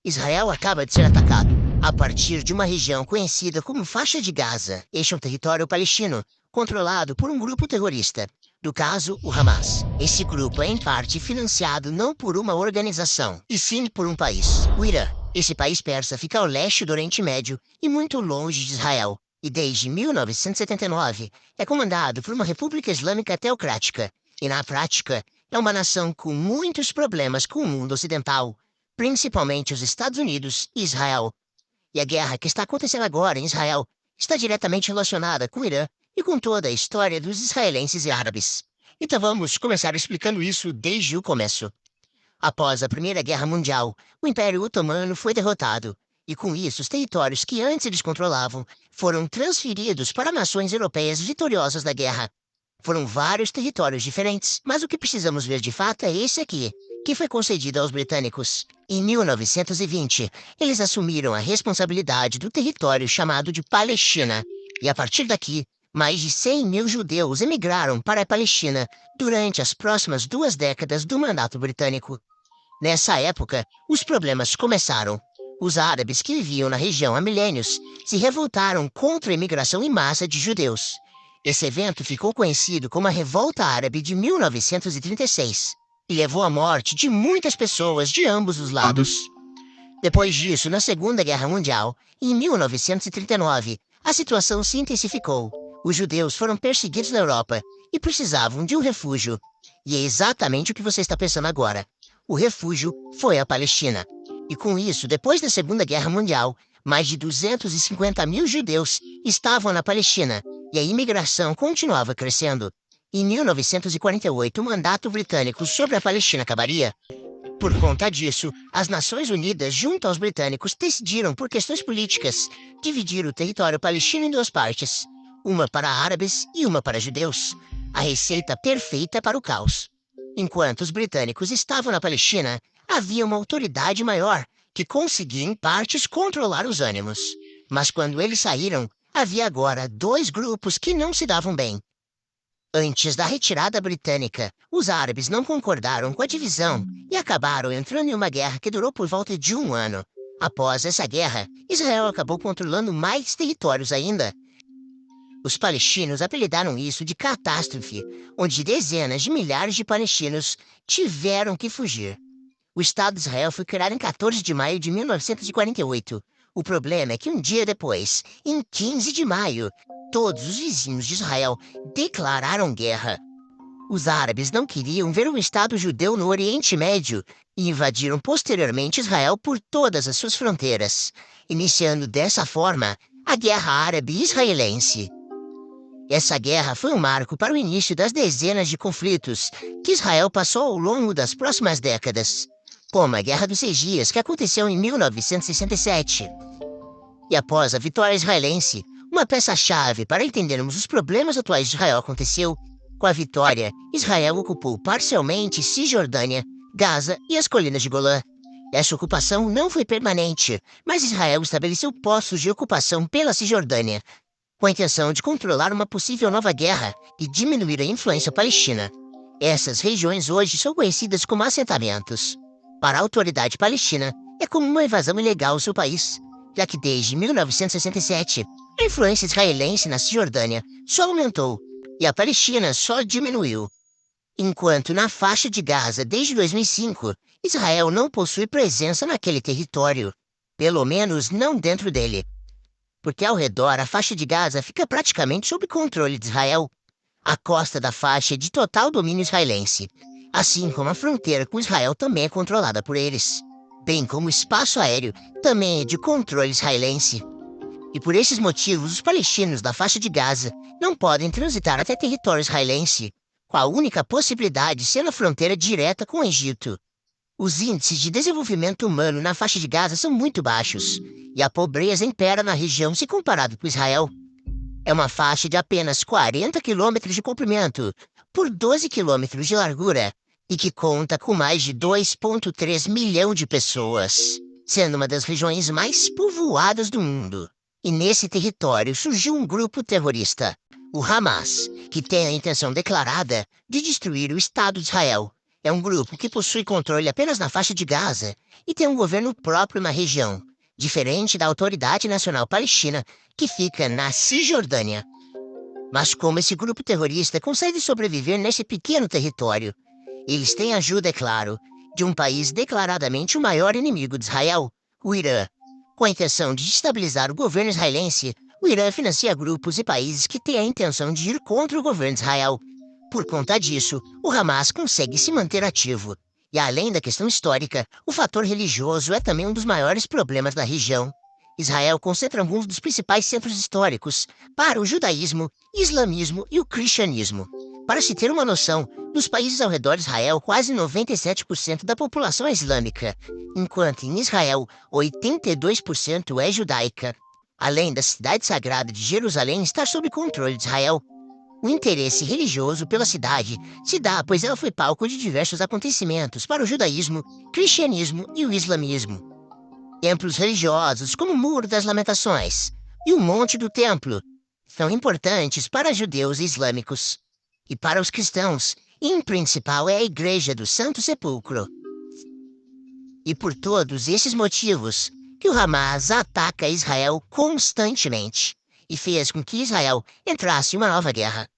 Israel acaba de ser atacado a partir de uma região conhecida como Faixa de Gaza. Este é um território palestino controlado por um grupo terrorista, no caso, o Hamas. Esse grupo é em parte financiado não por uma organização, e sim por um país, o Irã. Esse país persa fica ao leste do Oriente Médio e muito longe de Israel, e desde 1979 é comandado por uma república islâmica teocrática, e na prática é uma nação com muitos problemas com o mundo ocidental, principalmente os Estados Unidos e Israel. E a guerra que está acontecendo agora em Israel está diretamente relacionada com o Irã e com toda a história dos israelenses e árabes. Então vamos começar explicando isso desde o começo. Após a Primeira Guerra Mundial, o Império Otomano foi derrotado, e com isso os territórios que antes eles controlavam foram transferidos para nações europeias vitoriosas da guerra. Foram vários territórios diferentes, mas o que precisamos ver de fato é esse aqui, que foi concedido aos britânicos. Em 1920, eles assumiram a responsabilidade do território chamado de Palestina, e a partir daqui, mais de 100 mil judeus emigraram para a Palestina durante as próximas 2 décadas do mandato britânico. Nessa época, os problemas começaram. Os árabes que viviam na região há milênios se revoltaram contra a imigração em massa de judeus. Esse evento ficou conhecido como a Revolta Árabe de 1936 e levou à morte de muitas pessoas de ambos os lados. Depois disso, na Segunda Guerra Mundial, em 1939, a situação se intensificou. Os judeus foram perseguidos na Europa e precisavam de um refúgio. E é exatamente o que você está pensando agora. O refúgio foi a Palestina. E com isso, depois da Segunda Guerra Mundial, mais de 250 mil judeus estavam na Palestina e a imigração continuava crescendo. Em 1948, o mandato britânico sobre a Palestina acabaria. Por conta disso, as Nações Unidas, junto aos britânicos, decidiram, por questões políticas, dividir o território palestino em 2 partes, uma para árabes e uma para judeus. A receita perfeita para o caos. Enquanto os britânicos estavam na Palestina, havia uma autoridade maior que conseguia, em partes, controlar os ânimos. Mas quando eles saíram, havia agora 2 grupos que não se davam bem. Antes da retirada britânica, os árabes não concordaram com a divisão e acabaram entrando em uma guerra que durou por volta de 1 ano. Após essa guerra, Israel acabou controlando mais territórios ainda. Os palestinos apelidaram isso de catástrofe, onde dezenas de milhares de palestinos tiveram que fugir. O Estado de Israel foi criado em 14 de maio de 1948. O problema é que um dia depois, em 15 de maio, todos os vizinhos de Israel declararam guerra. Os árabes não queriam ver um Estado judeu no Oriente Médio e invadiram posteriormente Israel por todas as suas fronteiras, iniciando dessa forma a Guerra Árabe-Israelense. Essa guerra foi um marco para o início das dezenas de conflitos que Israel passou ao longo das próximas décadas, como a Guerra dos 6 Dias, que aconteceu em 1967. E após a vitória israelense, uma peça-chave para entendermos os problemas atuais de Israel aconteceu. Com a vitória, Israel ocupou parcialmente Cisjordânia, Gaza e as colinas de Golã. Essa ocupação não foi permanente, mas Israel estabeleceu postos de ocupação pela Cisjordânia, com a intenção de controlar uma possível nova guerra e diminuir a influência palestina. Essas regiões hoje são conhecidas como assentamentos. Para a autoridade palestina, é como uma invasão ilegal ao seu país, já que desde 1967, a influência israelense na Cisjordânia só aumentou e a Palestina só diminuiu. Enquanto na faixa de Gaza, desde 2005, Israel não possui presença naquele território, pelo menos não dentro dele. Porque ao redor a faixa de Gaza fica praticamente sob controle de Israel. A costa da faixa é de total domínio israelense, assim como a fronteira com Israel também é controlada por eles, bem como o espaço aéreo também é de controle israelense. E por esses motivos, os palestinos da faixa de Gaza não podem transitar até território israelense, com a única possibilidade sendo a fronteira direta com o Egito. Os índices de desenvolvimento humano na faixa de Gaza são muito baixos, e a pobreza impera na região se comparado com Israel. É uma faixa de apenas 40 quilômetros de comprimento por 12 quilômetros de largura e que conta com mais de 2,3 milhão de pessoas, sendo uma das regiões mais povoadas do mundo. E nesse território surgiu um grupo terrorista, o Hamas, que tem a intenção declarada de destruir o Estado de Israel é um grupo que possui controle apenas na faixa de Gaza e tem um governo próprio na região, diferente da Autoridade Nacional Palestina, que fica na Cisjordânia. Mas como esse grupo terrorista consegue sobreviver nesse pequeno território? Eles têm ajuda, é claro, de um país declaradamente o maior inimigo de Israel, o Irã. Com a intenção de destabilizar o governo israelense, o Irã financia grupos e países que têm a intenção de ir contra o governo de Israel. Por conta disso, o Hamas consegue se manter ativo. E além da questão histórica, o fator religioso é também um dos maiores problemas da região. Israel concentra alguns dos principais centros históricos para o judaísmo, islamismo e o cristianismo. Para se ter uma noção, nos países ao redor de Israel, quase 97% da população é islâmica, enquanto em Israel, 82% é judaica. Além da cidade sagrada de Jerusalém estar sob controle de Israel, o interesse religioso pela cidade se dá pois ela foi palco de diversos acontecimentos para o judaísmo, cristianismo e o islamismo. Templos religiosos, como o Muro das Lamentações e o Monte do Templo, são importantes para judeus e islâmicos. E para os cristãos, em principal é a Igreja do Santo Sepulcro. E por todos esses motivos, que o Hamas ataca Israel constantemente e fez com que Israel entrasse em uma nova guerra.